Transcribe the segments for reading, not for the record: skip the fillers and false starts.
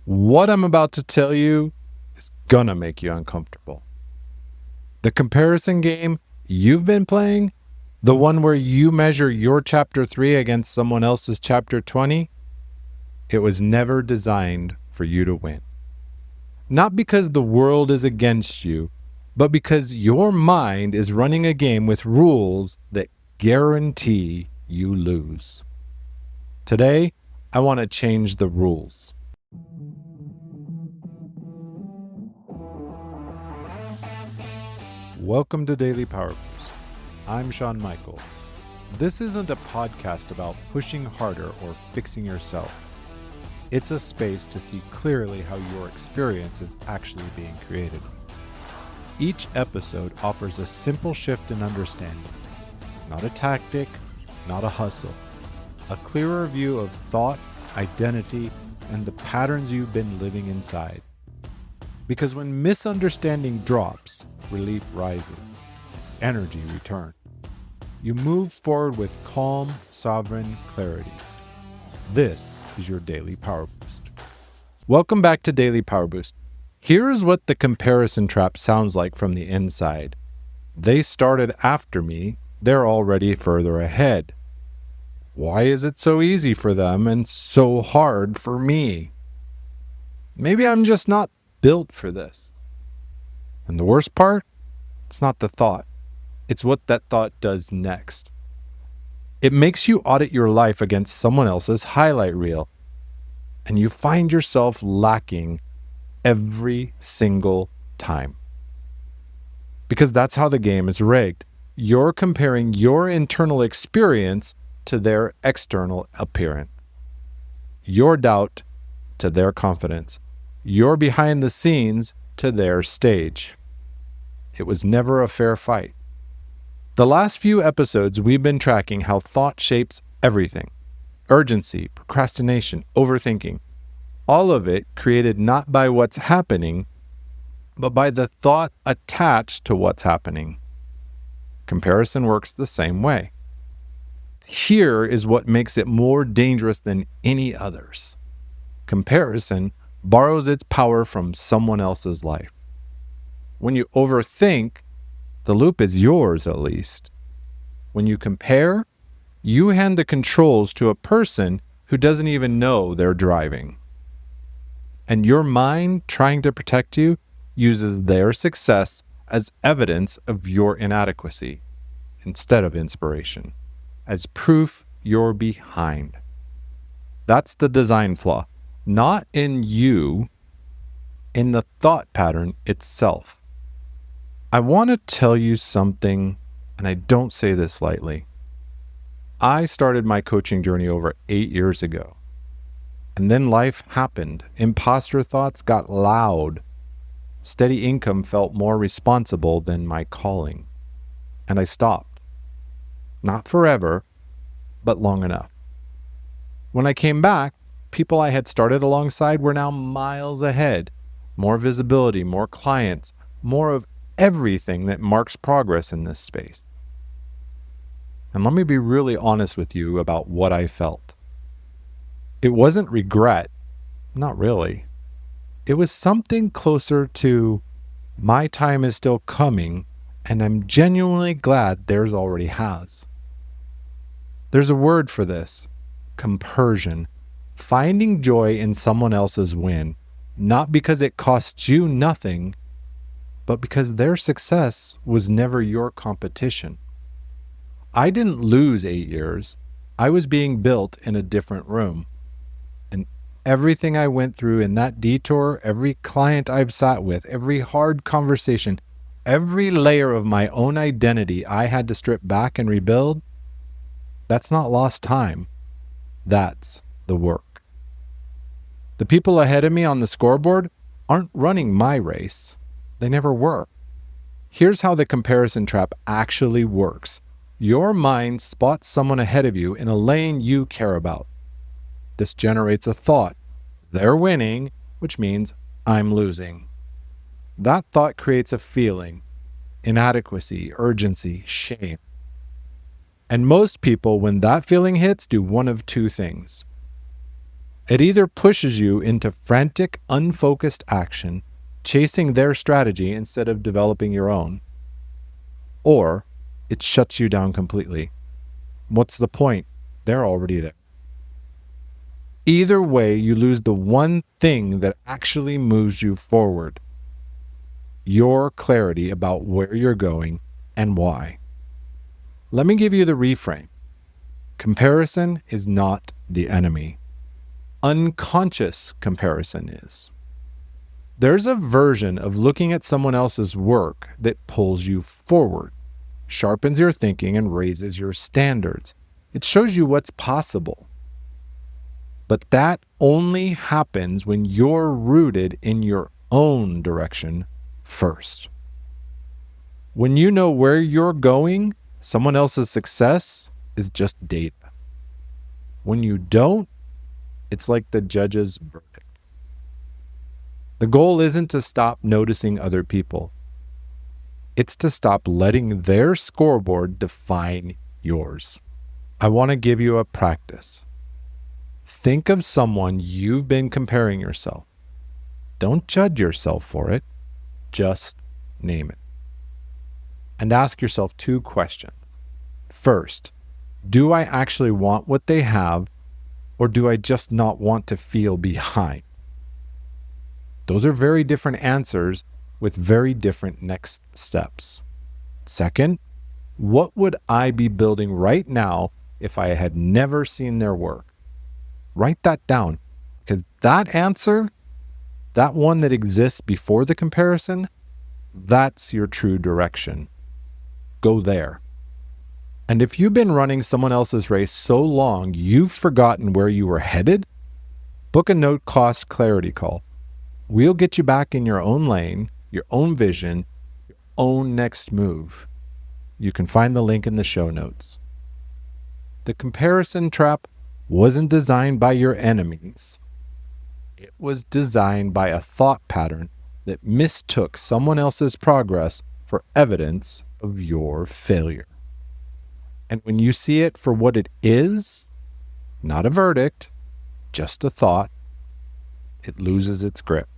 What I'm about to tell you is gonna make you uncomfortable. The comparison game you've been playing, the one where you measure your chapter 3 against someone else's chapter 20, it was never designed for you to win. Not because the world is against you, but because your mind is running a game with rules that guarantee you lose. Today, I want to change the rules. Welcome to Daily Power Boost. I'm Shawn Michael. This isn't a podcast about pushing harder or fixing yourself. It's a space to see clearly how your experience is actually being created. Each episode offers a simple shift in understanding. Not a tactic, not a hustle. A clearer view of thought, identity, and the patterns you've been living inside. Because when misunderstanding drops, relief rises, energy returns. You move forward with calm, sovereign clarity. This is your Daily Power Boost. Welcome back to Daily Power Boost. Here's what the comparison trap sounds like from the inside. They started after me, they're already further ahead. Why is it so easy for them and so hard for me? Maybe I'm just not built for this. And the worst part? It's not the thought. It's what that thought does next. It makes you audit your life against someone else's highlight reel. And you find yourself lacking every single time. Because that's how the game is rigged. You're comparing your internal experience to their external appearance. Your doubt to their confidence. Your behind the scenes to their stage. It was never a fair fight. The last few episodes, we've been tracking how thought shapes everything. Urgency, procrastination, overthinking. All of it created not by what's happening, but by the thought attached to what's happening. Comparison works the same way. Here is what makes it more dangerous than any others. Comparison borrows its power from someone else's life. When you overthink, the loop is yours at least. When you compare, you hand the controls to a person who doesn't even know they're driving. And your mind, trying to protect you, uses their success as evidence of your inadequacy instead of inspiration, as proof you're behind. That's the design flaw. Not in you, in the thought pattern itself. I want to tell you something, and I don't say this lightly. I started my coaching journey over 8 years ago. And then life happened. Imposter thoughts got loud. Steady income felt more responsible than my calling. And I stopped. Not forever, but long enough. When I came back, people I had started alongside were now miles ahead. More visibility, more clients, more of everything that marks progress in this space. And let me be really honest with you about what I felt. It wasn't regret, not really. It was something closer to, my time is still coming, and I'm genuinely glad theirs already has. There's a word for this, compersion. Finding joy in someone else's win, not because it costs you nothing, but because their success was never your competition. I didn't lose 8 years. I was being built in a different room. And everything I went through in that detour, every client I've sat with, every hard conversation, every layer of my own identity I had to strip back and rebuild, that's not lost time. That's the work. The people ahead of me on the scoreboard aren't running my race. They never were. Here's how the comparison trap actually works. Your mind spots someone ahead of you in a lane you care about. This generates a thought. They're winning, which means I'm losing. That thought creates a feeling. Inadequacy, urgency, shame. And most people, when that feeling hits, do one of two things. It either pushes you into frantic, unfocused action, chasing their strategy instead of developing your own, or it shuts you down completely. What's the point? They're already there. Either way, you lose the one thing that actually moves you forward: your clarity about where you're going and why. Let me give you the reframe. Comparison is not the enemy. Unconscious comparison is. There's a version of looking at someone else's work that pulls you forward, sharpens your thinking, and raises your standards. It shows you what's possible. But that only happens when you're rooted in your own direction first. When you know where you're going, someone else's success is just data. When you don't, it's like the judge's verdict. The goal isn't to stop noticing other people. It's to stop letting their scoreboard define yours. I want to give you a practice. Think of someone you've been comparing yourself. Don't judge yourself for it. Just name it. And ask yourself 2 questions. First, do I actually want what they have, or do I just not want to feel behind? Those are very different answers with very different next steps. Second, what would I be building right now if I had never seen their work? Write that down, because that answer, that one that exists before the comparison, that's your true direction. Go there. And if you've been running someone else's race so long you've forgotten where you were headed, book a no-cost clarity call. We'll get you back in your own lane, your own vision, your own next move. You can find the link in the show notes. The comparison trap wasn't designed by your enemies. It was designed by a thought pattern that mistook someone else's progress for evidence of your failure. And when you see it for what it is, not a verdict, just a thought, it loses its grip.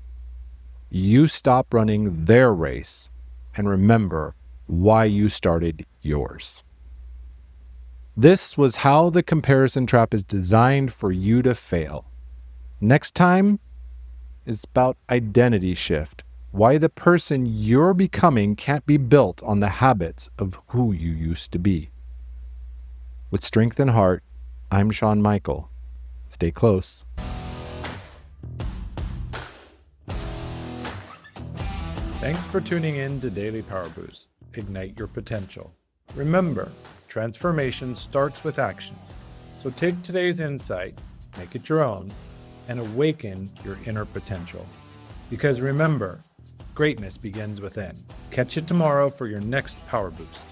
You stop running their race and remember why you started yours. This was how the comparison trap is designed for you to fail. Next time is about identity shift. Why the person you're becoming can't be built on the habits of who you used to be. With strength and heart, I'm Shawn Michael. Stay close. Thanks for tuning in to Daily Power Boost. Ignite your potential. Remember, transformation starts with action. So take today's insight, make it your own, and awaken your inner potential. Because remember, greatness begins within. Catch you tomorrow for your next Power Boost.